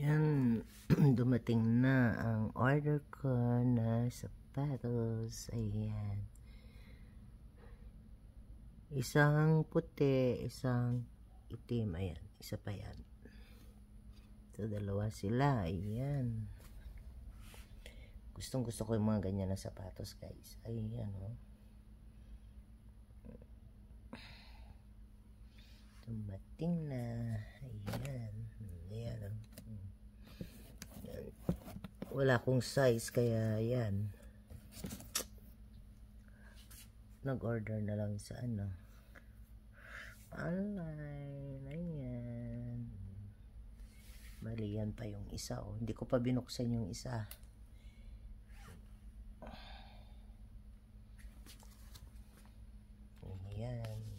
Yan, dumating na ang order ko na sapatos. Ayan. Isang puti, isang itim. Ayan, isa pa yan. So, dalawa sila. Ayan. Gustong gusto ko yung mga ganyan na sapatos, guys. Ayan, oh. Dumating na. Ayan. Ayan, oh. Wala akong size, kaya yan. Nag-order na lang sa online. Ayan. Bali, yan pa yung isa, oh. Hindi ko pa binuksan yung isa. Ayan.